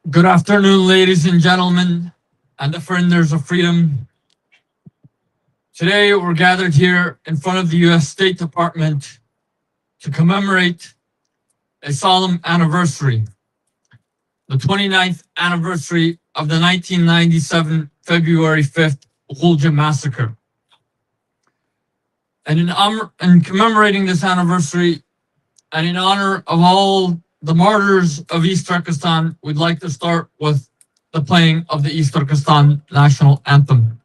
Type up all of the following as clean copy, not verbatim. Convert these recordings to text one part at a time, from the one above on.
Good afternoon, ladies and gentlemen, and defenders of freedom. Today, we're gathered here in front of the U.S. State Department to commemorate a solemn anniversary, the 29th anniversary of the 1997 February 5th Ghulja Massacre. And in commemorating this anniversary, and in honor of all the martyrs of East Turkestan, we'd like to start with the playing of the East Turkestan national anthem.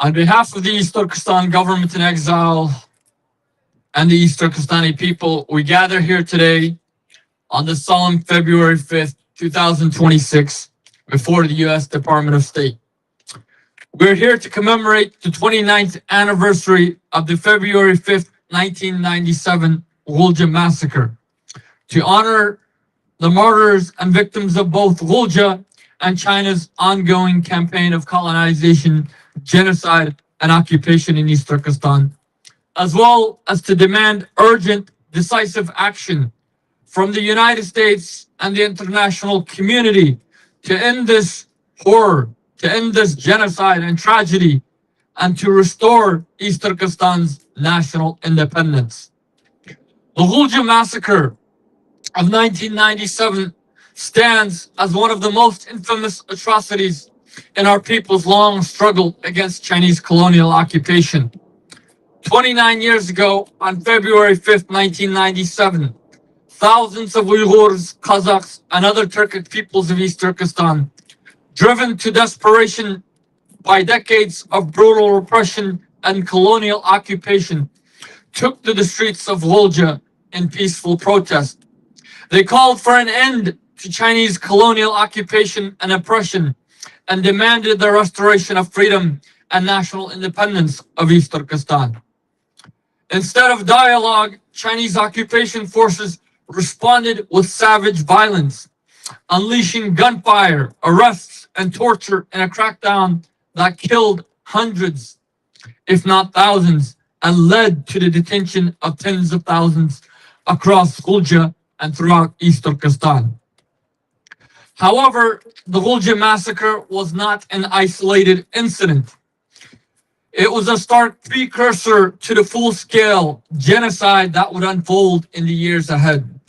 On behalf of the East Turkestan government in exile and the East Turkestani people, we gather here today on the solemn February 5th, 2026, before the U.S. Department of State. We're here to commemorate the 29th anniversary of the February 5th, 1997 Ghulja Massacre, to honor the martyrs and victims of both Ghulja and China's ongoing campaign of colonization, genocide, and occupation in East Turkestan, as well as to demand urgent, decisive action from the United States and the international community to end this horror, to end this genocide and tragedy, and to restore East Turkestan's national independence. The Ghulja Massacre of 1997 stands as one of the most infamous atrocities in our people's long struggle against Chinese colonial occupation. 29 years ago, on February 5th, 1997, thousands of Uyghurs, Kazakhs, and other Turkic peoples of East Turkestan, driven to desperation by decades of brutal repression and colonial occupation, took to the streets of Ghulja in peaceful protest. They called for an end to Chinese colonial occupation and oppression and demanded the restoration of freedom and national independence of East Turkestan. Instead of dialogue, Chinese occupation forces responded with savage violence, unleashing gunfire, arrests, and torture in a crackdown that killed hundreds, if not thousands, and led to the detention of tens of thousands across Ghulja and throughout East Turkestan. However, the Ghulja Massacre was not an isolated incident. It was a stark precursor to the full-scale genocide that would unfold in the years ahead.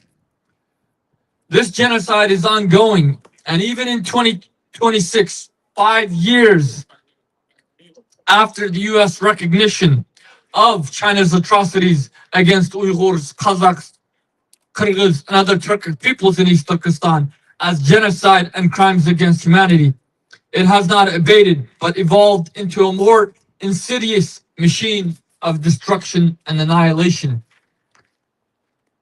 This genocide is ongoing, and even in 2026, 5 years after the U.S. recognition of China's atrocities against Uyghurs, Kazakhs, Kyrgyz, and other Turkic peoples in East Turkestan as genocide and crimes against humanity, It has not abated, but evolved into a more insidious machine of destruction and annihilation.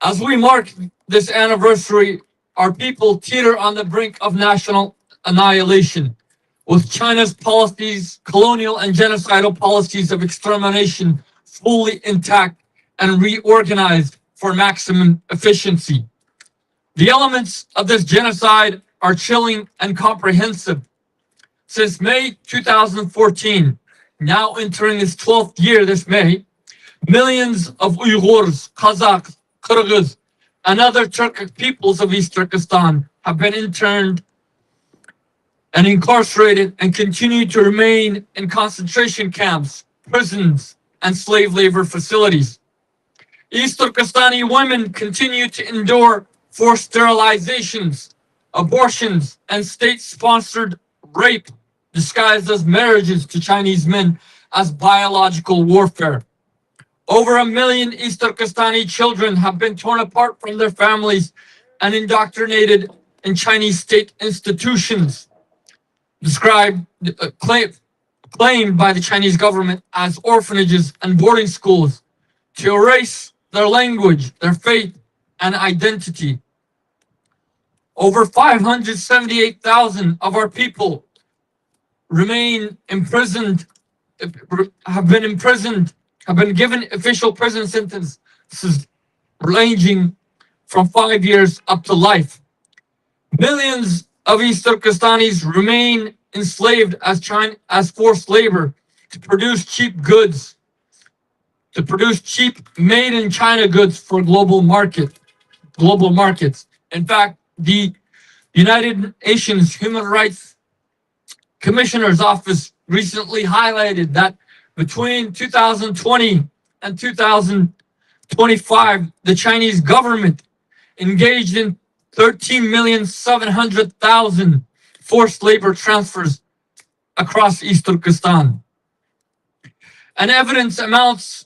As we mark this anniversary, our people teeter on the brink of national annihilation, with China's policies, colonial and genocidal policies of extermination fully intact and reorganized for maximum efficiency. The elements of this genocide are chilling and comprehensive. Since May 2014, now entering its 12th year this May, millions of Uyghurs, Kazakhs, Kyrgyz, and other Turkic peoples of East Turkestan have been interned and incarcerated and continue to remain in concentration camps, prisons, and slave labor facilities. East Turkestani women continue to endure forced sterilizations, abortions, and state-sponsored rape disguised as marriages to Chinese men as biological warfare. Over 1 million East Turkestani children have been torn apart from their families and indoctrinated in Chinese state institutions, claimed by the Chinese government as orphanages and boarding schools, to erase their language, their faith, and identity. Over 578,000 of our people remain imprisoned, have been given official prison sentences ranging from 5 years up to life. Millions of East Turkestanis remain enslaved as forced labor to produce cheap goods, to produce cheap made in China goods for global markets. In fact, the United Nations Human Rights Commissioner's Office recently highlighted that between 2020 and 2025, the Chinese government engaged in 13,700,000 forced labor transfers across East Turkestan. And evidence amounts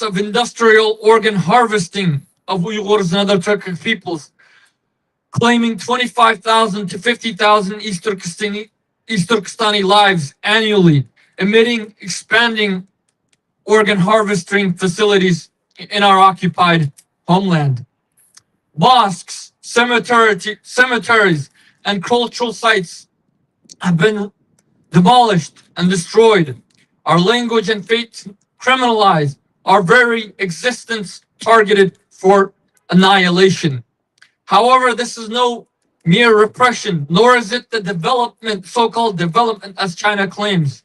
of industrial organ harvesting of Uyghurs and other Turkic peoples, claiming 25,000 to 50,000 East Turkestani lives annually, expanding organ harvesting facilities in our occupied homeland. Mosques, cemeteries, and cultural sites have been demolished and destroyed. Our language and faith criminalized. Our very existence targeted for annihilation. However, this is no mere repression, nor is it the development, so-called development, as China claims.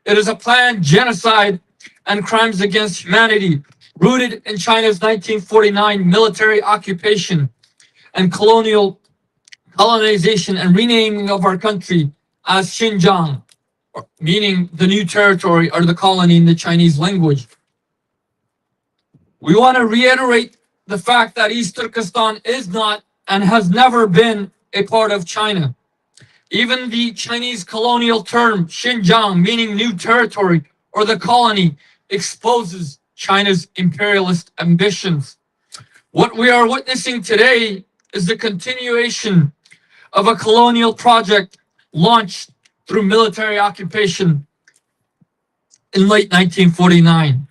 It is a planned genocide and crimes against humanity rooted in China's 1949 military occupation and colonization and renaming of our country as Xinjiang, meaning the new territory or the colony in the Chinese language. We want to reiterate the fact that East Turkestan is not and has never been a part of China. Even the Chinese colonial term Xinjiang, meaning new territory or the colony, exposes China's imperialist ambitions. What we are witnessing today is the continuation of a colonial project launched through military occupation in late 1949.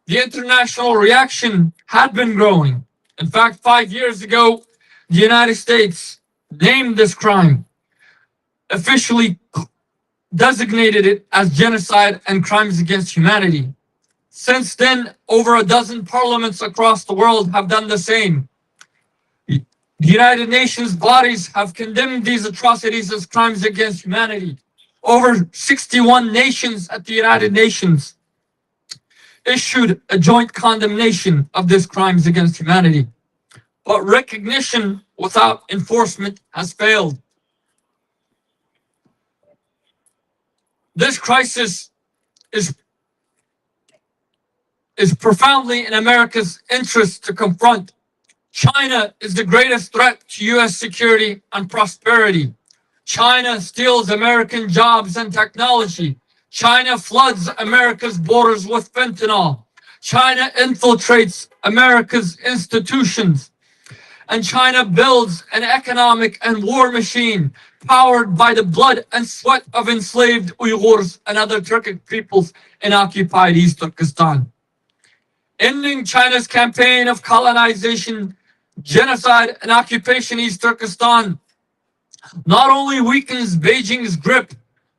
The international reaction had been growing. In fact, 5 years ago, the United States named this crime, officially designated it as genocide and crimes against humanity. Since then, over a dozen parliaments across the world have done the same. The United Nations bodies have condemned these atrocities as crimes against humanity. Over 61 nations at the United Nations issued a joint condemnation of these crimes against humanity. But recognition without enforcement has failed. This crisis is profoundly in America's interest to confront. China is the greatest threat to U.S. security and prosperity. China steals American jobs and technology. China floods America's borders with fentanyl. China infiltrates America's institutions. and China builds an economic and war machine powered by the blood and sweat of enslaved Uyghurs and other Turkic peoples in occupied East Turkestan. Ending China's campaign of colonization, genocide, and occupation in East Turkestan not only weakens Beijing's grip,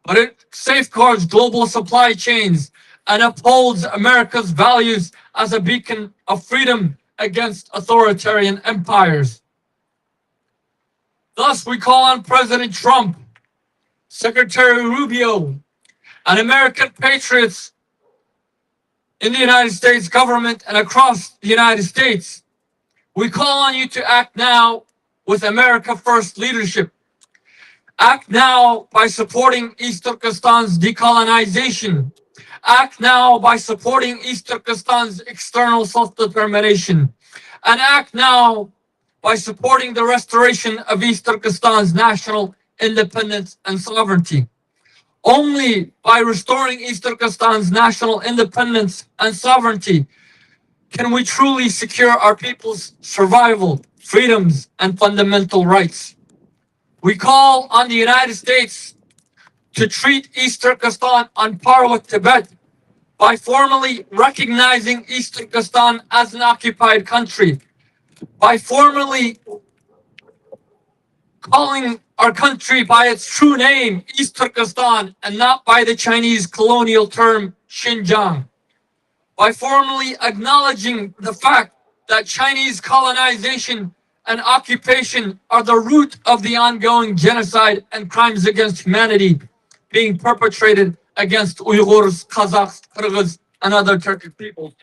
but it safeguards global supply chains and upholds America's values as a beacon of freedom against authoritarian empires. Thus, we call on President Trump, Secretary Rubio, and American patriots in the United States government and across the United States. We call on you to act now with America First leadership. Act now by supporting East Turkestan's decolonization. Act now by supporting East Turkestan's external self-determination. And act now by supporting the restoration of East Turkestan's national independence and sovereignty. Only by restoring East Turkestan's national independence and sovereignty can we truly secure our people's survival, freedoms, and fundamental rights. We call on the United States to treat East Turkestan on par with Tibet by formally recognizing East Turkestan as an occupied country, by formally calling our country by its true name, East Turkestan, and not by the Chinese colonial term Xinjiang, by formally acknowledging the fact that Chinese colonization and occupation are the root of the ongoing genocide and crimes against humanity being perpetrated against Uyghurs, Kazakhs, Kyrgyz, and other Turkic people.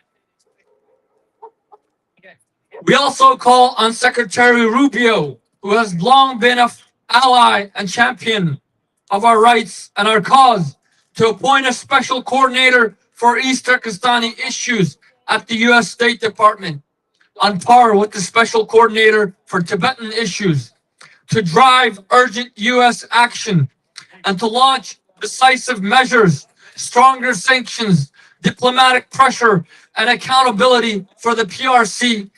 We also call on Secretary Rubio, who has long been an ally and champion of our rights and our cause, to appoint a special coordinator for East Turkestani issues at the U.S. State Department, on par with the special coordinator for Tibetan issues, to drive urgent U.S. action and to launch decisive measures, stronger sanctions, diplomatic pressure, and accountability for the PRC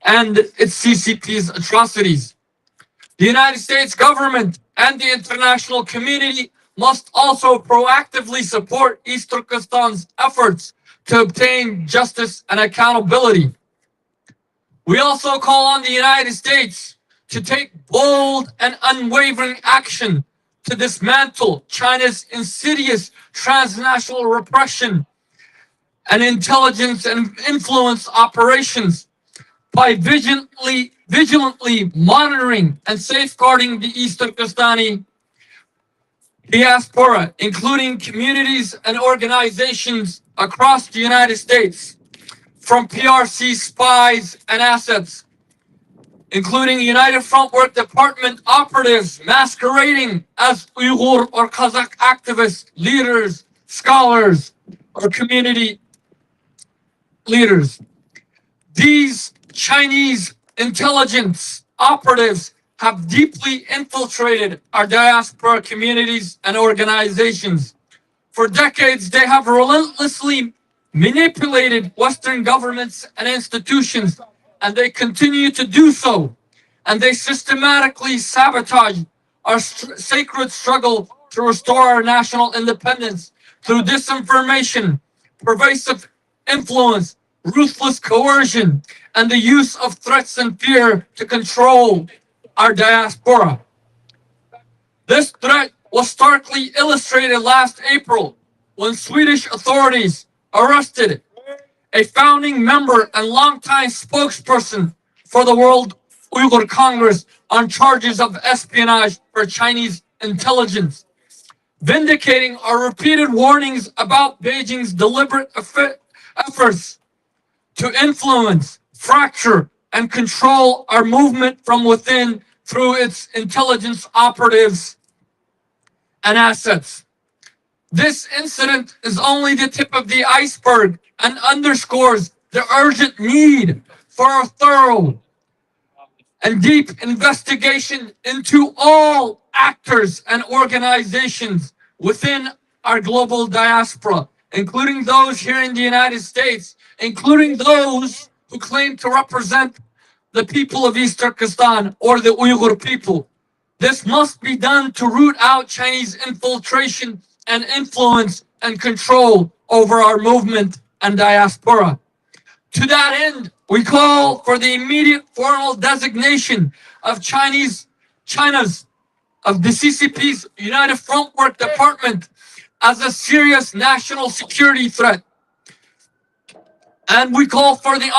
and its CCP's atrocities. The United States government and the international community must also proactively support East Turkestan's efforts to obtain justice and accountability. We also call on the United States to take bold and unwavering action to dismantle China's insidious transnational repression and intelligence and influence operations by vigilantly monitoring and safeguarding the East Turkestani diaspora, including communities and organizations across the United States, from PRC spies and assets, including United Front Work Department operatives masquerading as Uyghur or Kazakh activists, leaders, scholars, or community leaders. These Chinese intelligence operatives have deeply infiltrated our diaspora communities and organizations. For decades, they have relentlessly manipulated Western governments and institutions, and they continue to do so. And they systematically sabotage our sacred struggle to restore our national independence through disinformation, pervasive influence, ruthless coercion, and the use of threats and fear to control our diaspora. This threat was starkly illustrated last April when Swedish authorities arrested a founding member and longtime spokesperson for the World Uyghur Congress on charges of espionage for Chinese intelligence, vindicating our repeated warnings about Beijing's deliberate efforts to influence, fracture, and control our movement from within through its intelligence operatives and assets. This incident is only the tip of the iceberg and underscores the urgent need for a thorough and deep investigation into all actors and organizations within our global diaspora, including those here in the United States, including those who claim to represent the people of East Turkestan or the Uyghur people. This must be done to root out Chinese infiltration and influence and control over our movement and diaspora. To that end, we call for the immediate formal designation of China's of the CCP's United Front Work Department as a serious national security threat. And we call for the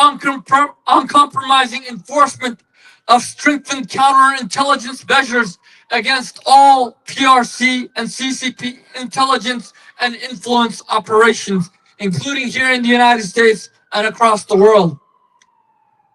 uncompromising enforcement of strengthened counterintelligence measures against all PRC and CCP intelligence and influence operations, including here in the United States and across the world.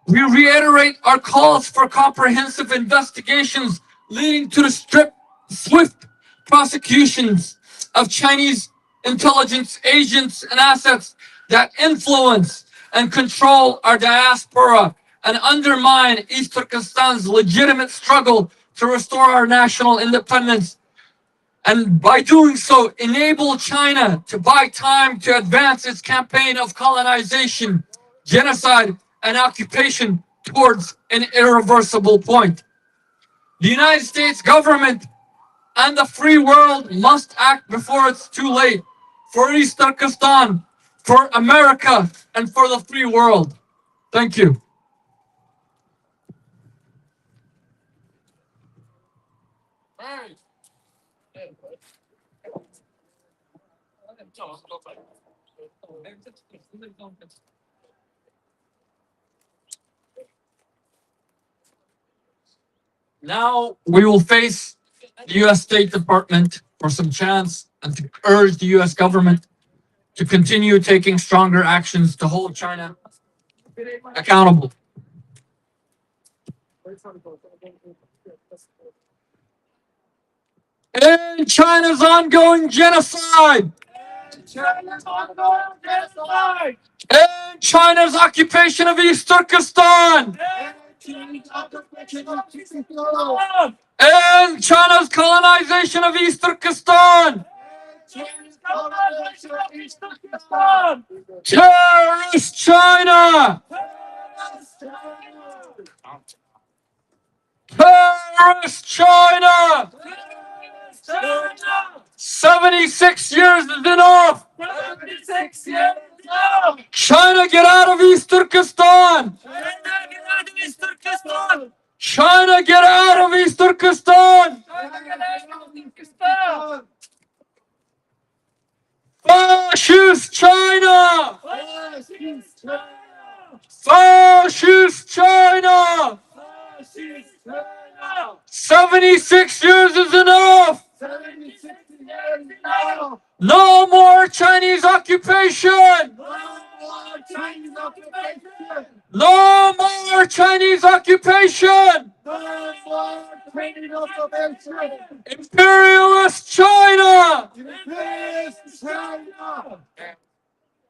We reiterate our calls for comprehensive investigations leading to the swift prosecutions of Chinese intelligence agents and assets that influence and control our diaspora and undermine East Turkestan's legitimate struggle to restore our national independence. And by doing so, enable China to buy time to advance its campaign of colonization, genocide, and occupation towards an irreversible point. The United States government and the free world must act before it's too late for East Turkestan, for America, and for the free world. Thank you. Now we will face the U.S. State Department for some chance and to urge the U.S. government to continue taking stronger actions to hold China accountable. End China's ongoing genocide. End China's occupation of East Turkestan. End China's colonization of East Turkestan. Terrorist China. Terrorist China. 76 years is enough. China, get out of East Turkestan. China, get out of East Turkestan. Fascist China. Fascist China. 76 years is enough. No more Chinese occupation. No more Chinese occupation. Imperialist China.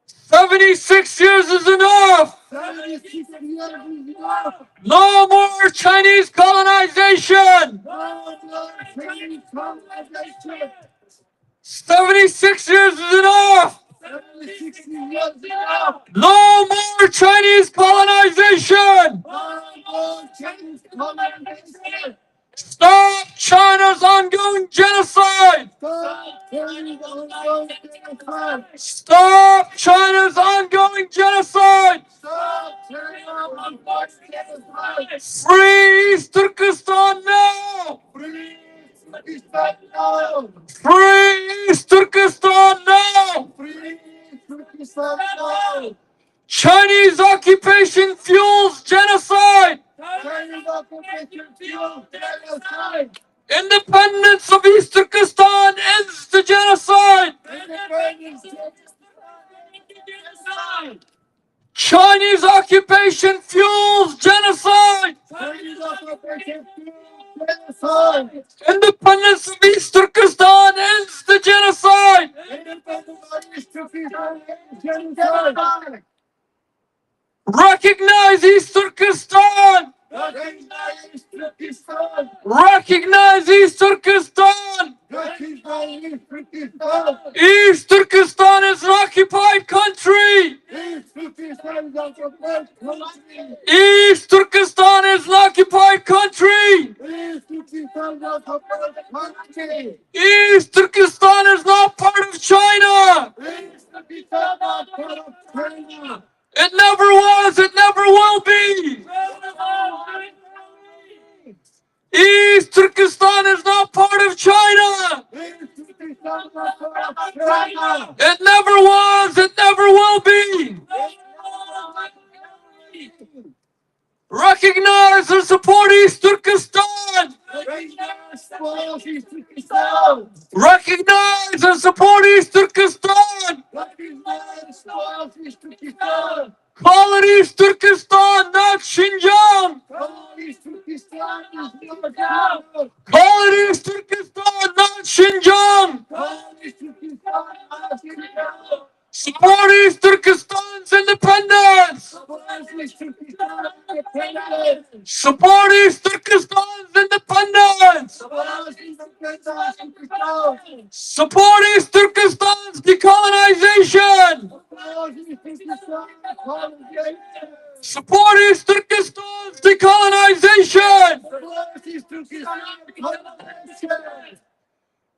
76 years is enough. No more Chinese colonization. 76 years is enough. No more Chinese colonization. Stop China's ongoing genocide. Stop China's ongoing genocide. Free East Turkestan now. Free East Turkestan now. Chinese occupation fuels genocide. Independence of East Turkestan ends the genocide. Chinese occupation fuels genocide. Independence of East Turkestan ends the genocide. Recognize East Turkestan. Recognize East Turkestan. East Turkestan is an occupied country. East Turkestan It never was, it never will be. Recognize and support East Turkistan. Recognize and support East Turkistan. Call it East Turkistan, not Xinjiang. Call it East Turkistan, not Xinjiang. Support East Turkistan's independence. Support East Turkistan's independence. Support East Turkistan's decolonization. Support East Turkistan's decolonization.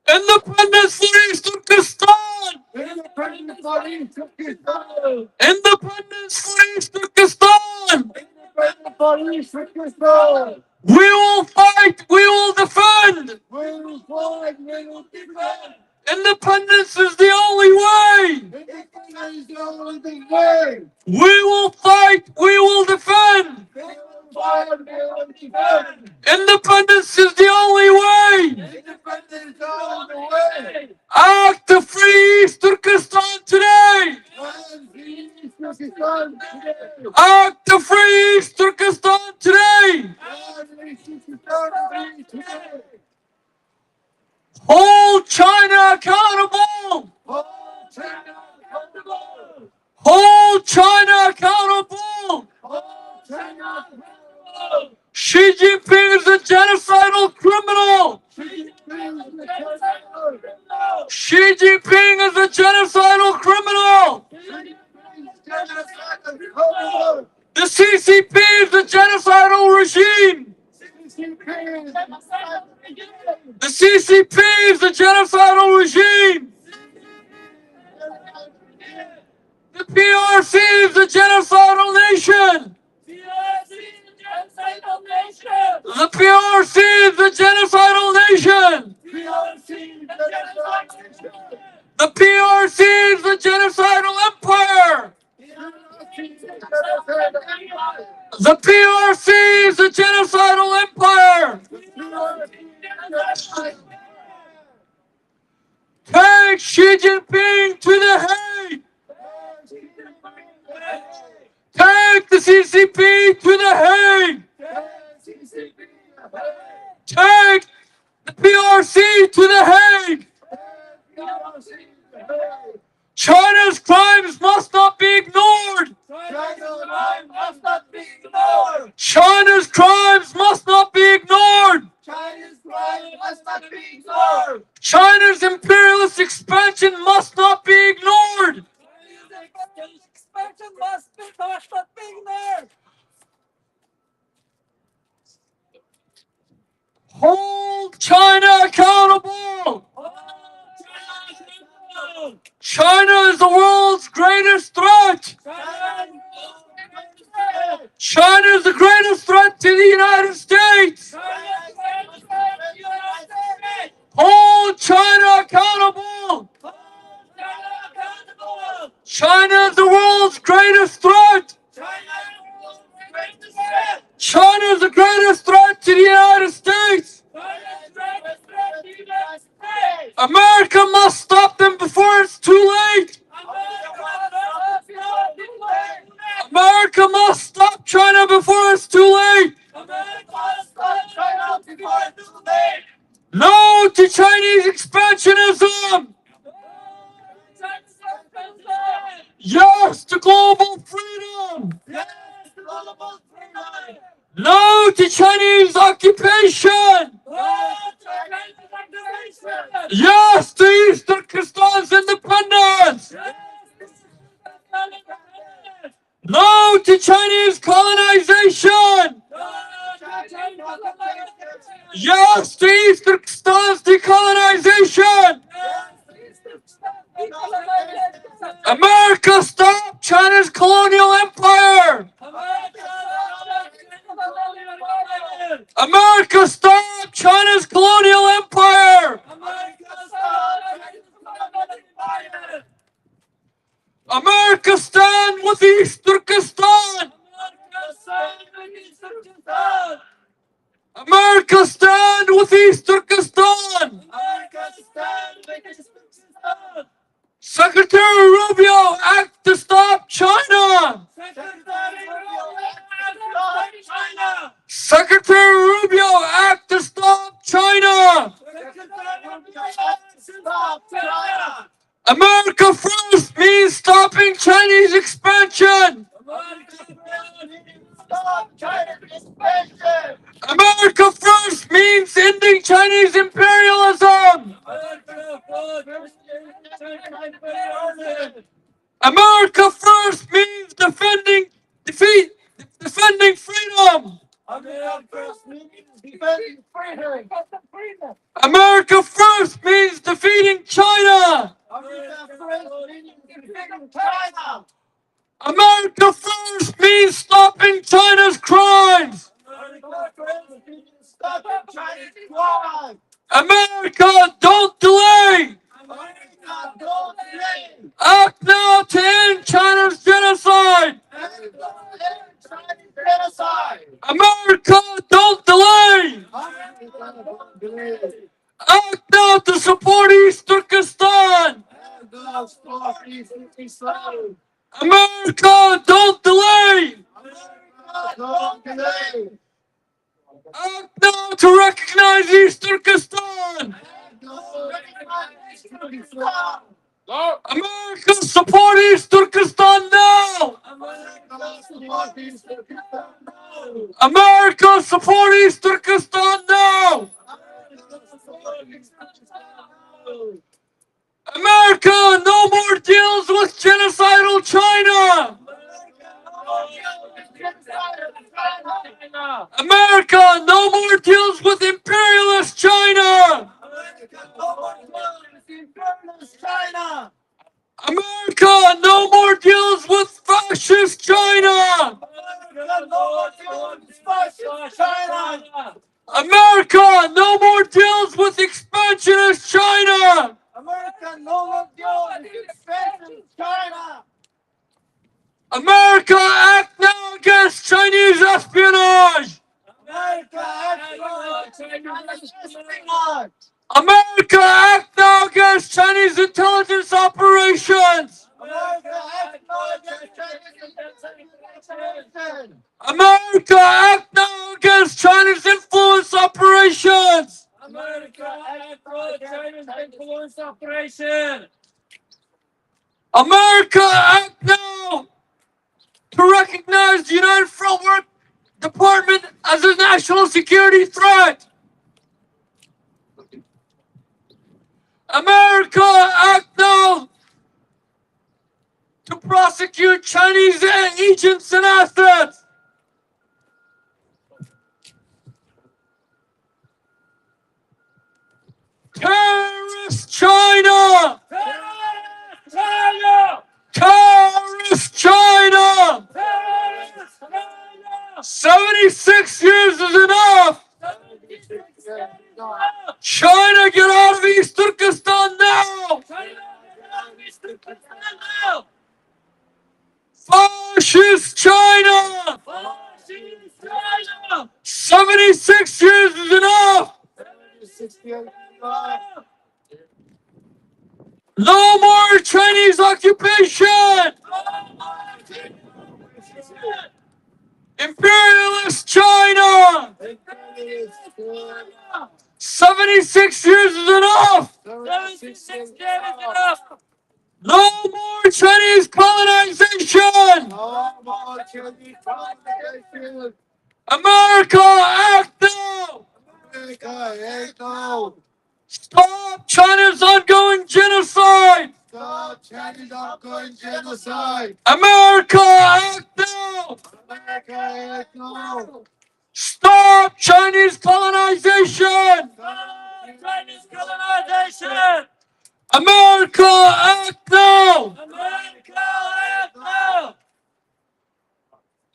Independence for East Turkistan. Independence for East Turkistan. We will fight, we will defend. Independence is the only way. We will fight, we will defend. Independence is the only way. Act to free East Turkistan today. Act to free East Turkistan today. Hold China accountable. Hold China accountable. Xi Jinping is a genocidal criminal. Xi Jinping is a genocidal criminal. The CCP is a genocidal regime. The CCP is a genocidal regime. The PRC is a genocidal nation. The PRC is a genocidal nation. The PRC is a genocidal empire. The PRC is a genocidal empire. Take Xi Jinping to the Hague. Take the CCP to the Hague. Take the PRC to the Hague. China's crimes must not be ignored. China's crimes must not be ignored. China's imperialist expansion must not be ignored. Hold China accountable. China is the world's greatest threat. China is the greatest threat to the United States. Hold China accountable. China is the world's greatest threat. China is the greatest threat to the United States. America must stop them before it's too late. America must stop China before it's too late. No to Chinese expansionism. Yes to global freedom. No to Chinese occupation. Yes to East Turkistan's independence. No to Chinese colonization. Yes to East Turkistan's decolonization. America, stop China's colonial empire. America, stop China's colonial empire. America stand with East Turkistan. America stand with East Turkistan. Secretary Rubio, act to stop China. Secretary Rubio, act to stop China. America first means stopping Chinese expansion. America first means ending Chinese imperialism. America first means defending freedom. America first means defeating China. America first means stopping China's crimes. America, don't delay. Act now to end China's genocide. America, don't delay. Act now to support East Turkestan. America, don't delay. Act now to recognize East Turkestan. America, support East Turkestan now. America, support East Turkestan now. America, no more deals with genocidal China. America, no more deals with imperialist China. America, no more deals with fascist China. America, no more deals with expansionist China. America, act now against Chinese espionage. America, act now against Chinese intelligence operations. America, act now against China's influence operations. America, act now to recognize the United Front Work Department as a national security threat. America, act now to prosecute Chinese agents and assets. Terrorist China! Terrorist China! 76 years is enough! China, get out of East Turkestan now! Fascist China! 76 years is enough! No more Chinese occupation! Imperialist China! 76 years is enough! No more Chinese colonization! America, act now! Stop China's ongoing genocide! America, act now! Stop Chinese colonization! America, act now!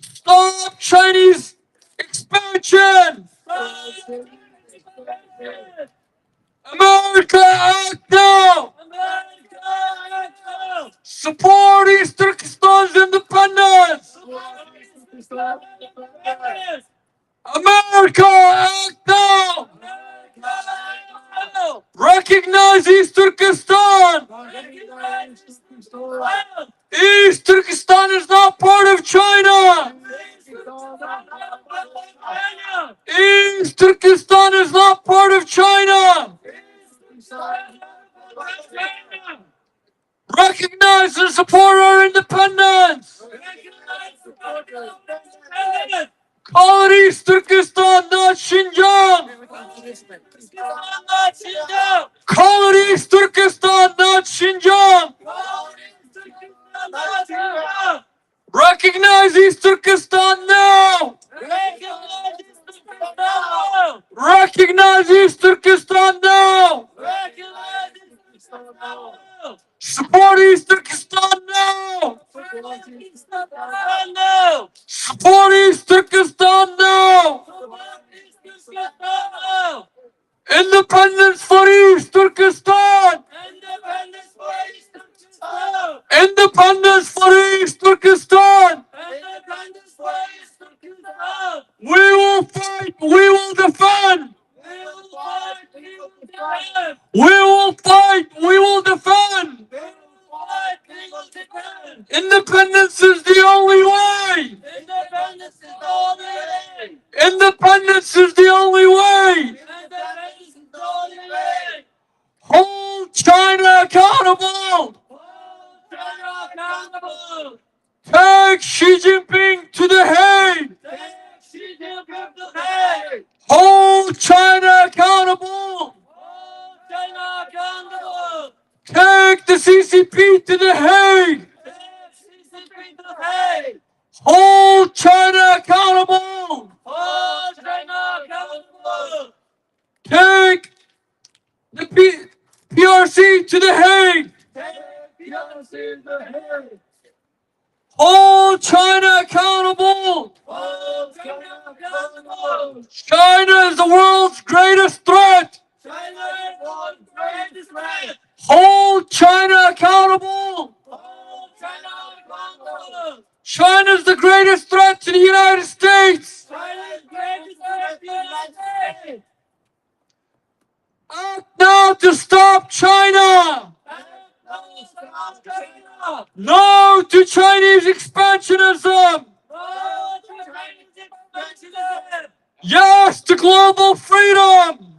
Stop Chinese expansion! America, act now! Support East Recognize and support our independence. Call it East Turkistan, not Xinjiang. Call it East Turkistan, not Xinjiang. Recognize East Turkestan now! Recognize East Turkestan now! Support East Turkestan now! Support East Turkestan now! Independence for East Turkestan! Independence for East Turkestan! We will fight, we will defend! We will fight, we will defend! Independence is the only way! Independence is the only way! Hold China accountable! Take Xi Jinping to the Hague! Hold China accountable! Take the CCP to the Hague! Hold China accountable! Take the PRC to the Hague! Hold China accountable! China is the world's greatest threat! Hold China accountable! China is the greatest threat to the United States! Act now to stop China! No to Chinese expansionism! Yes to global freedom!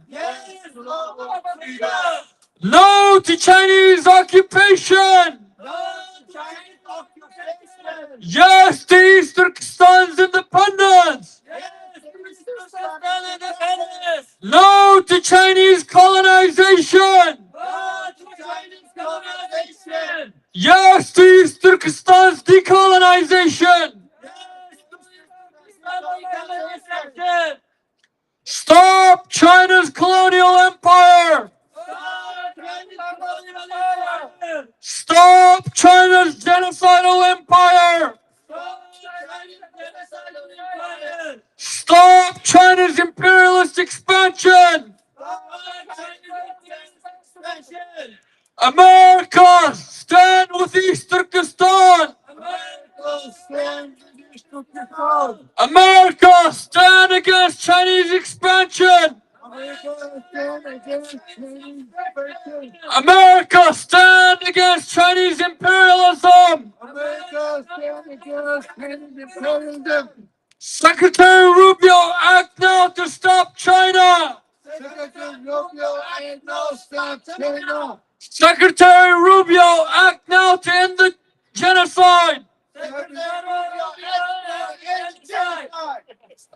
No to Chinese occupation! Yes to East Turkestan's independence! No to Chinese colonization! Yes to East Turkestan's decolonization! Stop China's colonial empire! Stop China's genocidal empire! Stop China's imperialist expansion! America, stand with East Turkestan! America, stand against Chinese expansion! America, stand against Chinese imperialism! Secretary Rubio, act now to stop China! Secretary Rubio, act now to end the genocide!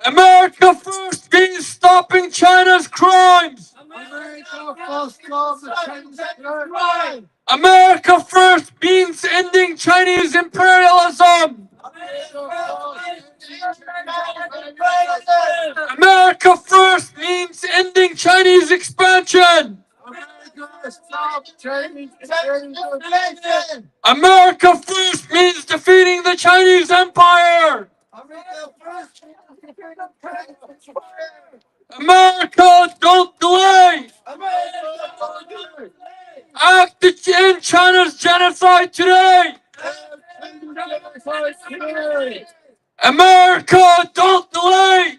America first means stopping China's crimes! America first means ending Chinese imperialism! America first means ending Chinese expansion! America first means defeating the Chinese Empire! America, don't delay! Act to end China's genocide today! America, don't delay!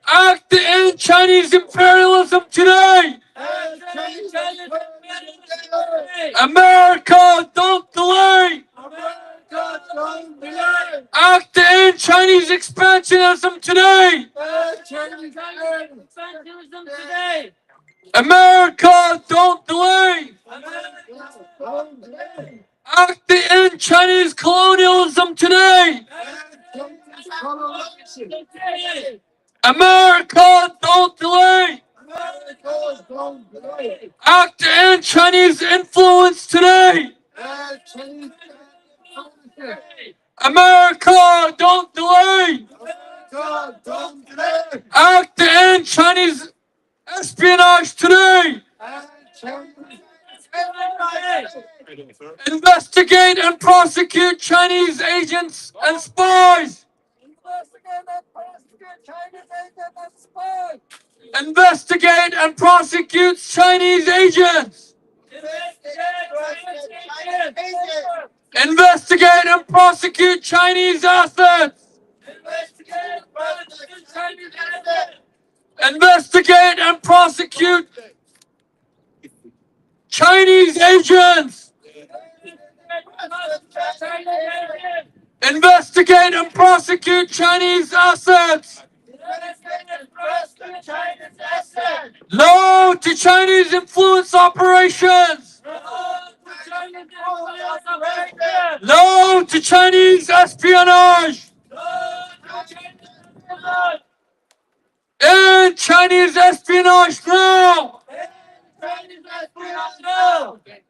Act to end Chinese imperialism today! America, don't delay! Act to end Chinese expansionism today! America, don't delay! and Chinese influence today. America, don't delay. Act to end Chinese espionage today. Investigate and prosecute Chinese agents and spies. Investigate and prosecute Chinese agents. Investigate and prosecute Chinese assets. Investigate and prosecute Chinese agents. Investigate and prosecute Chinese assets. No to Chinese influence operations. No to Chinese espionage. End Chinese espionage now.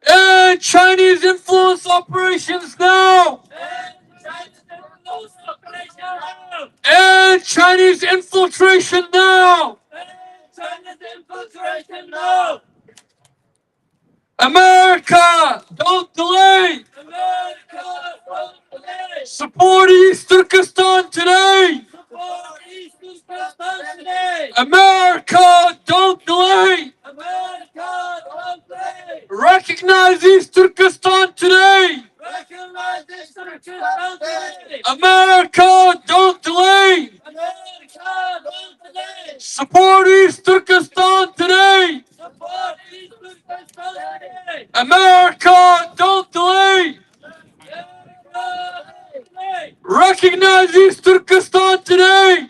End Chinese influence operations now. End Chinese infiltration now. America, don't delay. Support East Turkistan today. America, don't delay. Recognize East Turkistan today. America, don't delay. Support East Turkistan today. America, don't delay. Recognize East Turkistan today.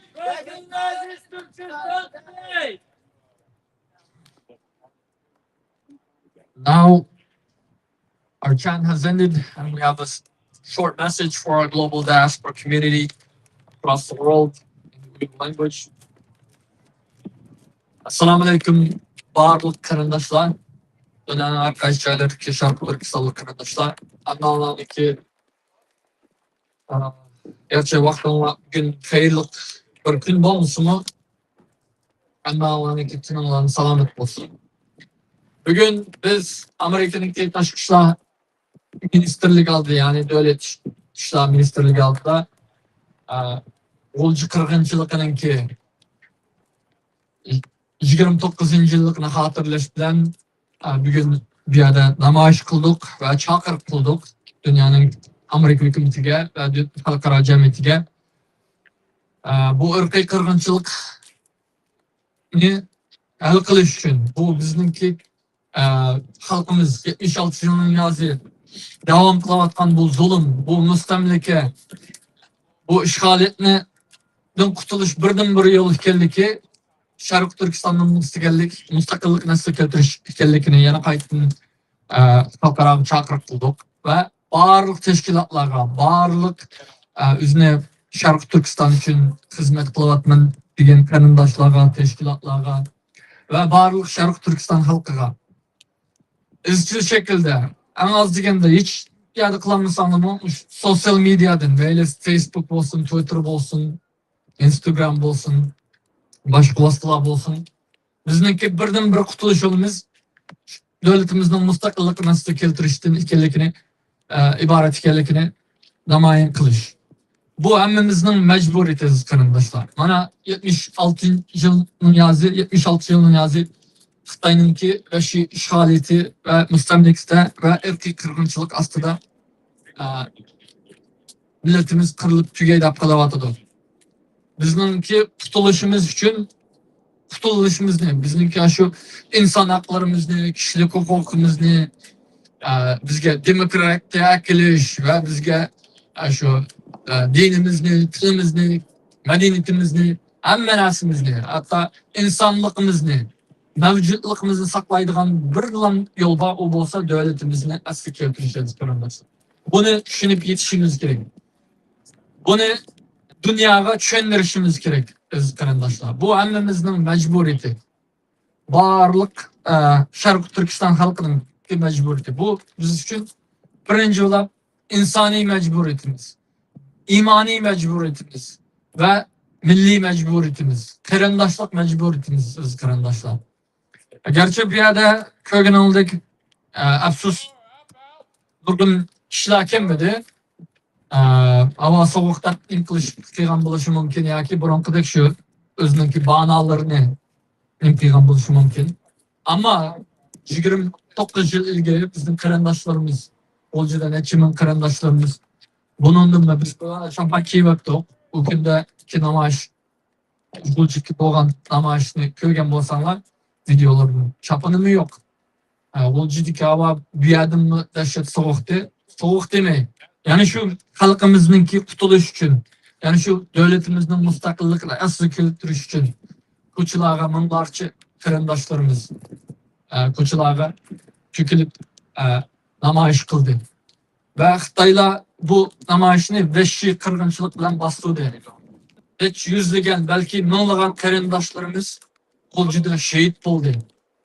Now, our chant has ended, and we have a short message for our global diaspora community across the world in Uyghur language. Assalamu alaikum, barduk karandaşlar. Dönen arkadaşlar, Türkiye şarkıları kısalık karandaşlar. Anlanan ki gerçi vaktin gün hayırlık bir gün olmuş mu? Anlanan ki tınılan selamet olsun. Bugün biz Amerika'nın Tashqi ishlar ministerligi aldı, yani devlet ishlar ministerligi aldida Ghulja qirg'inchiligininki 29-yilligini xotirlash bilan bugün bu yerda namoyish qildik va chaqiriq qildik dunyoning Amerika hukumatiga va xalqaro jamiyatiga. Bu irqiy qirg'inchilikni hal qilish uchun, bu bizningki xalqimiz 76 yılın yazı devam qilayotgan bu zulm, bu mustamlika, bu ishg'oliyatni qutulish birdan bir yo'l ekanligi, Sharq Turkistonning mustaqillik nasl keltirish ekanligini yana qaytadan xalqaro chaqiriq qildik va barliq tashkilotlarga, barliq o'zini Sharq Turkiston uchun xizmat qilyapman degan qarindoshlarga, tashkilotlarga va barliq Sharq Turkiston xalqiga izchil şekilde, en az deganda hiç yerde kılamısanlar sosyal medyadan, böyle Facebook olsun, Twitter olsun, Instagram olsun, başka vasıtalar olsun, bizninki birden bir qutuluş yolumuz devletimizin mustaqillik nasıl keltirishdan ekanligini, ibaret ekanligini namoyon qilish. Bu hammamizning majburiyati qarindoshlar. Mana 76 yılning yazı Xitoyninki Rossiya ishg'oliyati va mustamlikasida va irqiy qirg'inchilik ostida millatimiz qirilib tugaydi deb qolyotdi. Bizningki qutulishimizni, bizningki shu inson haqlarimizni, kishilik huquqimizni, bizga demokratiya akilish va bizga shu dinimizni, tilimizni, madaniyatimizni, hamma narsamizni, hatto insonligimizni, mavjudligimizni saqlaydigan bir yo'l bor, u bo'lsa davlatimizni asli keltirishimiz kerak. Buni tushunib yetishimiz kerak. Buni dunyoga tushuntirishimiz kerak, aziz qarindoshlar. Bu hammamizning majburiyati. Barliq Sharq Turkiston xalqining hakkı mecburiyeti. Bu biz için birinci olan insani mecburiyetimiz, imani mecburiyetimiz ve milli mecburiyetimiz, karandaşlık mecburiyetimiz biz karandaşlar. Gerçi bir yerde köygen aldık, afsus durgun kişiler kemmedi. Ama soğuktan inkılış kıygan buluşu mümkün ya ki bronkodaki şu özününki banalarını kıygan buluşu mümkün. Ama 29 yıl ilgili bizim karandaşlarımız, Ghulja neçimin karandaşlarımız, bunun da biz şampan kiyvektik. O günde iki namaş, Ghulja boğan namaşını köygen bolsanlar videolarının çapını mı yok. Ghulja hava bir yerden mi dehşet soğuktu? Soğuk demeyin. Yani şu halkımızınki kurtuluş için, yani şu devletimizin müstakillikle asıl kültürüş için koçulağa mınlarçı karandaşlarımız koçulağa çökülüp namayış kıldı. Ve Xitayla bu namayışını vahşi kırgınçılık bilen bastırdı. Hiç yüzlügen, belki minlagan karandaşlarımız Ghulja'da şehit oldu.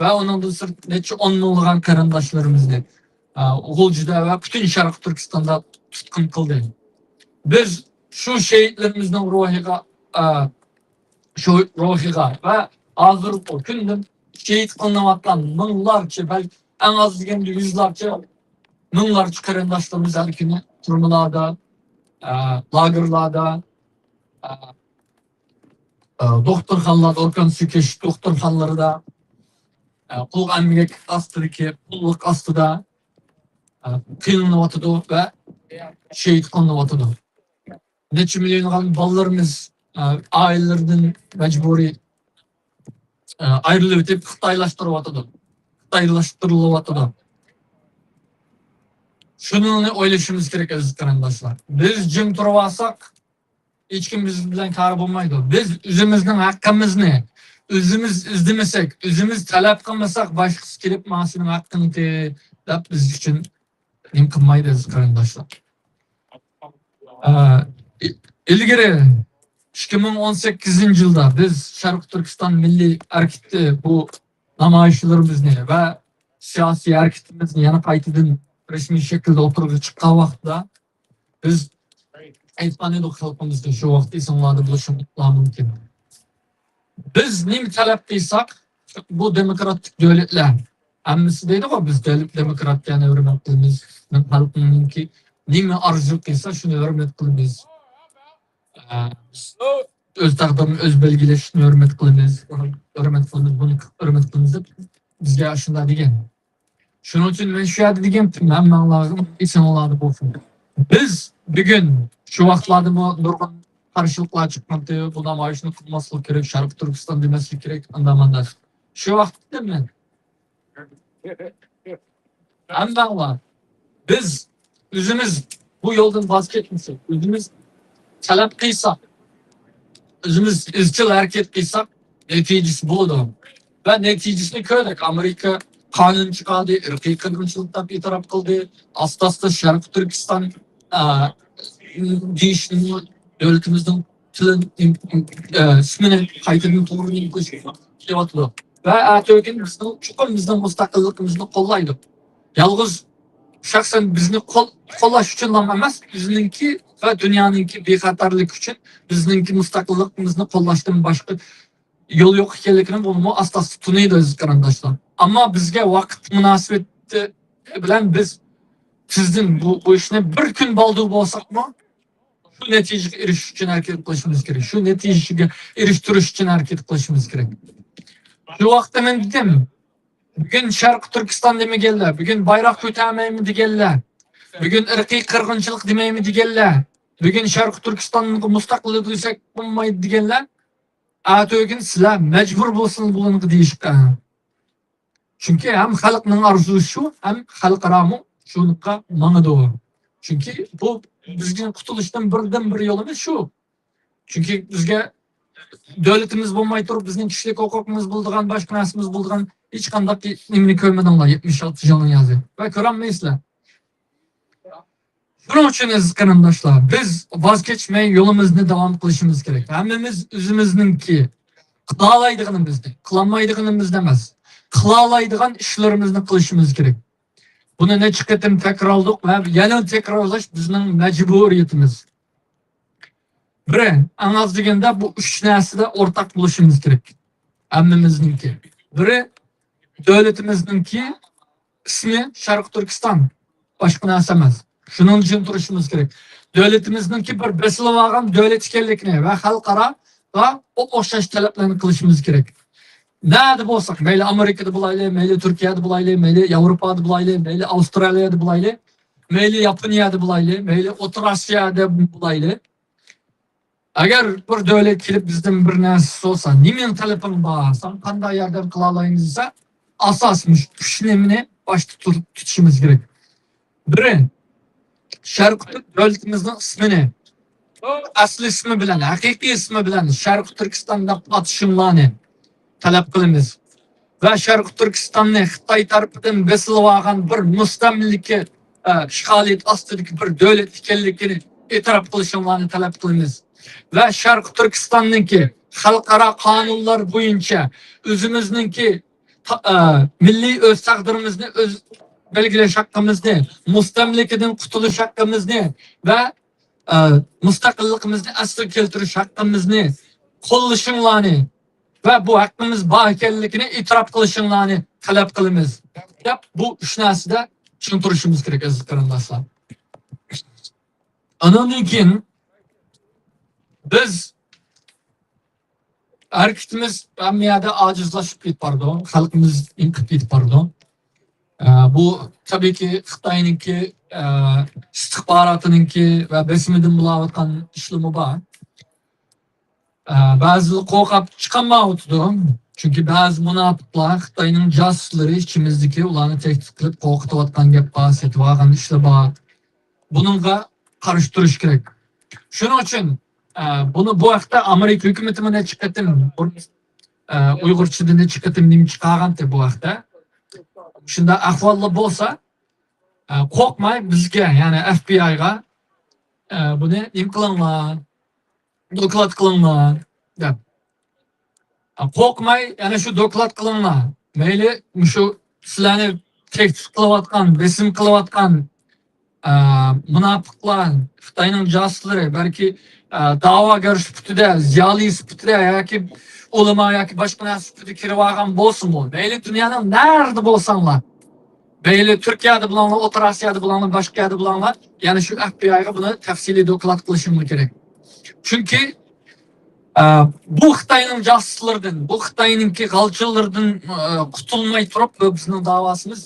Ve onun da sırt neçe on minlagan karandaşlarımızdı. Ghulja'da ve bütün Şarkı Türkistan'da tutkun kıldı. Biz şu şehitlerimizden ruhiga ve hazır o gündüm şehit kılınamaktan minlarca, belki en az degende yüzlerce, minlarca karandaşlarımız erkini turmalarda, lagerlarda, doktorxanalarda, organ sükeş doktorxanaları da, kul emgek astıdaki, kulluk astıda kıyınlavatıdı ve şehit kılınavatıdı. Neçe milyon ballarımız ailelerden mecburi ayrılıp etip Xitaylaştırılıvatıdı. Şunu oylaşımız gerek aziz karandaşlar. Biz jim turup alsak, hiç kim biz bilen kar bulmaydı. Biz özümüzün hakkımızını, özümüz izlemesek, özümüz talep kılmasak, başkası gelip masının hakkını deyip biz için imkınmaydı aziz karandaşlar. İlgiri 2018 yılda biz Şarkı Türkistan Milli Hareketi bu namayışlarımızı ve siyasi hareketimizin yana kaytıdın resmi şekilde oturup çıkan vaxtda biz aytman edik halkımızda şu vaxtda insanlarda buluşmamız mümkün. Biz nemi talep kıysak bu demokratik devletler emmisi deydi o biz demokrat yani hürmet kılımız halkımınki nemi arzu kıysa şunu hürmet kılımız. Öz taqdirni öz belgileşini hürmet kılımız, bunu hürmet kılımız bizge aşında degen. Şunun için ben şu yerde degemdim, hemen lazım, isim oladı bolsun. Biz bugün şu vaxtlarda bu nurgun karşılıklar çıkmadı, bu namayışını kılmasılık gerek, Şarkı Türkistan demesi gerek, andamanda. Şu vaxtda ben. Hemen var. Biz özümüz bu yoldan vazgeçmişik, özümüz talep kıysak, özümüz izcil hareket kıysak, neticesi buldu. Ve neticesini köydük. Amerika kanun çıkardı, ırkı kırgınçılıktan bir taraf kıldı. Asla Şarkı Türkistan değişini devletimizden tılın ismini kaydının doğru yapıldı. Ve erkeğin bizden müstakillikimizni kollaydı. Yalnız şahsen bizni kollaş için emas, bizninki ve dünyanınki bexatarlık için bizninki müstakillikimizni kollaşdan başka yol yok ekanligini bunu asla tunuydu aziz karandaşlar. Ama bizge vaqt münasebeti bilen biz sizin bu işine bir gün baldığı bolsak mı şu neticeye eriş için hareket kılışımız gerek. Şu neticeye eriştiriş için hareket kılışımız gerek. Şu vaqtda men dedim. Bugün Şarkı Türkistan deme geldiler. Bugün bayrak kötəmeyimi digeller. Bugün ırkı kırgınçılık demeyimi digeller. Bugün Şarkı Türkistan'ın müstakilliği duysak bulmayı digeller. Atögün sizler mecbur bolsunuz bulungu deyişik. Çünkü hem halkının arzusu şu, hem halk ramı şunlukka mana doğru. Çünkü bu bizgen kutuluştan birden bir yolumuz şu. Çünkü bizge devletimiz bulmay turup bizning kişilik hukukumuz bulduğun, başka narsimiz bulduğun hiç kandak nimini körmeden olar 76 yılın yazı. Ve körenmeysizler. Bunun için aziz karandaşlar, biz vazgeçmeye yolumuzni devam kılışımız gerek. Hemmimiz özümüzninki kılalaydıgınımızdı, kılanmaydıgınımız demez. Kılalaydıgan işlerimizni kılışımız gerek. Bunu ne çıkıtım tekrarladık ve yana tekrarlaş bizning mecburiyetimiz. Biri, en az degende bu üç neside ortak buluşumuz gerek. Hammamizninki. Biri, devletimizningki ismi Şarkı Türkistan. Başka narsa emas. Şunun için turishimiz gerek. Devletimizningki bir besilib olgan devlet ekanligini ve xalqaro va o'xshash talablarni qilishimiz gerek. Nerede bulsak, meyli Amerika'da bulaylı, meyli Türkiye'de bulaylı, meyli Avrupa'da bulaylı, meyli Avustralya'da bulaylı, meyli Japonya'da bulaylı, meyli Orta Asya'da bulaylı. Eğer bir devlet kelip bizden bir narsa olsa, nemen talabim var, sen qanday yordam qila olayingizsa, asosimiz tushunimini başta tutishimiz gerek. Biri, Sharq devletimizning ismini, asli ismi bilan, haqiqiy ismi bilan Sharq Turkistonda atishimlarni talab qilamiz. Ve Şarkı Türkistan'ı Xitay tarafından besilib olgan bir mustamlika işgaliyet astidagi bir devlet ekanligini e'tirof qilishinglarni talab qilamiz. Ve Şarkı Türkistan'nınki xalqaro qonunlar bo'yicha o'zimizningki milliy o'z taqdirimizni o'z belgilash haqqimizni, mustamlikadan qutulish haqqimizni va mustaqilligimizni asli keltirish haqqimizni qo'llashinglarni ve bu hakkımız bor ekanligini e'tirof qilishinglarni talab qilamiz. Deb bu üç narsada tushuntirishimiz kerak aziz qarindoshlar. Andan keyin biz hareketimiz hamiyada ojizlashib ketdi, xalqimiz inqib ketdi. Bu tabii ki Xitoyninki istihbarotininki va besimidan bo'layotgan ishlari bor. Bazı qo'rqib chiqolmayotdi. Çünkü bazı munofiqlar Xitoyning josuslari ichimizdagi ularni tehdit qilib qo'rqitayotgan gap bor, setayotgan ishlar bor. Buningga qarshi turish kerak. Shuning uchun bunu bu haqda Amerika hukumati mana chiqatim Uyg'urchada necha qatim nima chiqargandi bu haqda. Shunda ahvollar bo'lsa, qo'rqmay bizga, ya'ni FBI'ga buni nima qilinglar, doklad qilinglar deb. Qo'rqmay yana shu doklad qilinglar. Mayli shu sizlarni tehdit qilayotgan, besim qilayotgan munofiqlar, Xitoyning josuslari, balki da'vogar sifatida, ziyoli sifatida yoki ulamo yoki boshqa narsa sifatida kirib olgan bo'lsin-ku. Mayli dunyoning narda bo'lsanglar, mayli Turkiyada bo'langlar, O'rta Osiyada bo'langlar, boshqa yerda bo'langlar, yana shu FBI'ga buni tafsiliy doklad qilishimiz kerak. Chunki bu Xitoyning josuslaridan, bu Xitoyninki g'alchilardan qutulmay turib, bizning davosimiz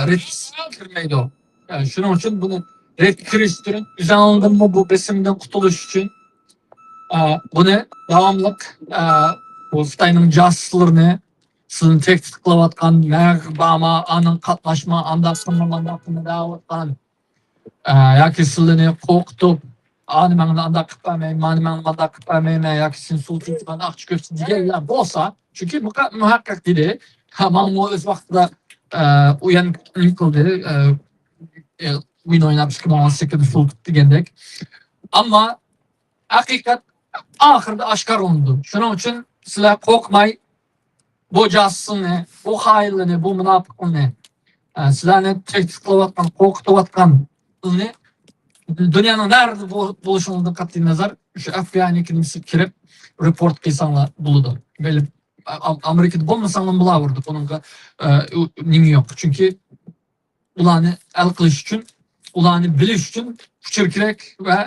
ret kirmaydi. Shuning uchun buni ret kirish uchun, o'zingizdan bu besimdan qutulish uchun buni davomli bu Xitoyning josuslarini sizni tehdit qilayotgan, bama, aning qatnashma, andaqini davotgan yoki sizlarni qo'rqitib Anımanga anda kıpamay, manımanga anda kıpamay, yoki sen sultan akçı köfte deganlar bo'lsa, chunki muhakkak dedi, hamon o'z vaqtida uyan qildi, o'yin o'ynab chiqmoq sekildi sultan degandek. Ammo haqiqat oxirida oshkor qilindi. Shuning uchun sizlar qo'rqmay, bu josusni, bu xayrni, bu munofiqni, sizlarni tehdit qilayotgan, qo'rqitayotganni dünyanın nerede buluşulduğundan qat'iy nazar şu FBI'ninkini kirib report qilsanglar bo'ladi. Böyle Amerikada bo'lmasanglar bo'laverdi. Buningga nima yo'q. Chunki ularni hal qilish uchun, ularni bilish uchun kuch kerak va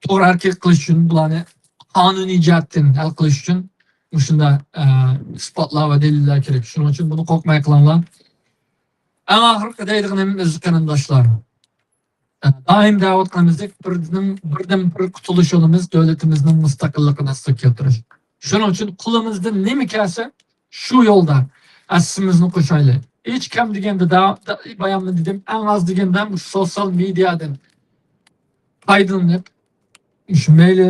to'g'ri harakat qilish uchun, bularni qonuniy jihatdan hal qilish uchun shunda isbotlar va dalillar kerak. Shuning uchun buni qo'rqmay qilinglar. Eng oxirgi deydiganimiz qarindoshlar. Daim da'vat qilamizdek, birdan bir qutulish yo'limiz devletimizning mustaqilligini aslo keltirish. Shuning uchun qo'limizdan nima kelsa, shu yo'lda asimizni qo'shaylik. Hech kam deganda bayonni dedim, eng oz deganda sosyal mediadan foydalanib, mayli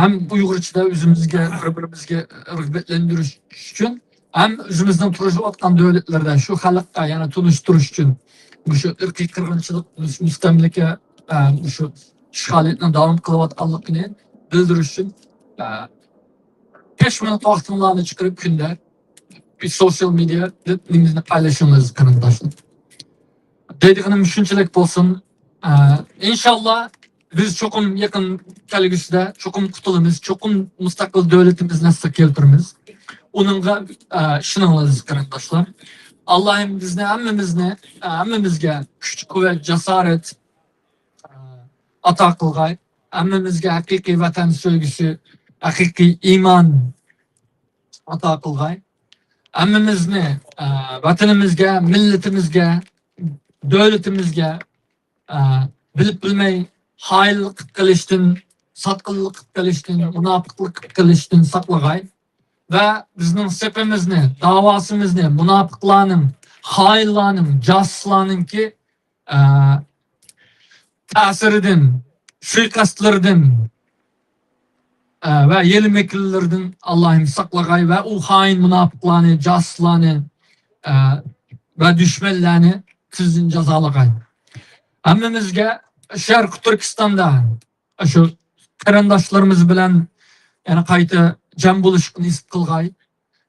ham Uyg'urchada o'zimizga bir-birimizga rag'batlantirish uchun, ham o'zimizning turishayotgan davlatlarda shu xalqqa yana tunishtirish uchun şu irqiy qirg'inchilik, mustamlika, şu ishg'oliyatni davom qilayotganligini bildirish uchun 5 minut vaqtinglarni chiqarib kunda bir sosyal medyada paylaşınız qarindoshlar. Dediğim şunçalık bolsun. İnşallah biz çokum yakın kelgüsüde çokum kutulumuz, çokum mustakil devletimiz nasıl keltirimiz. Onunla şınanlarız kardeşler. Allah'ım bizne, emmimizge güç, kuvvet, cesaret ata kılgay. Emmimizge hakiki vatan sevgisi, hakiki iman ata kılgay. Emmimizni vatanimizge, milletimizge, devletimizge bilip bilmey hainlik kılıştın, satkınlık kılıştın, münafıklık kılıştın saklagay. Ve bizning sepimizni, davasimizni münafıklarning, hainlarning, jasuslarningki ta'siridan, suiqasdlaridan ve yeli mekillerden Allah'ım saklagay ve o hain münafıklarni, jasuslarni ve düşmanlarni tizin jazalagay. Hammamizga Sharq Turkistonda şu qarindoshlarimiz bilan yana qayta jam bo'lishni nasib qilg'ay.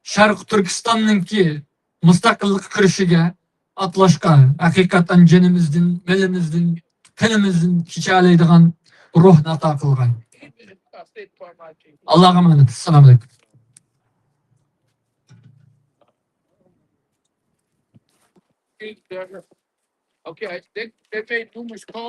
Sharq Turkistonninki mustaqillik kirishiga atlashgan haqiqatan jinimizdan, milimizdan, tinimizdan kechalaydigan ruhni ato qilg'ay. Allohga emanet. Assalomu alaykum. Okay, they made numerous calls.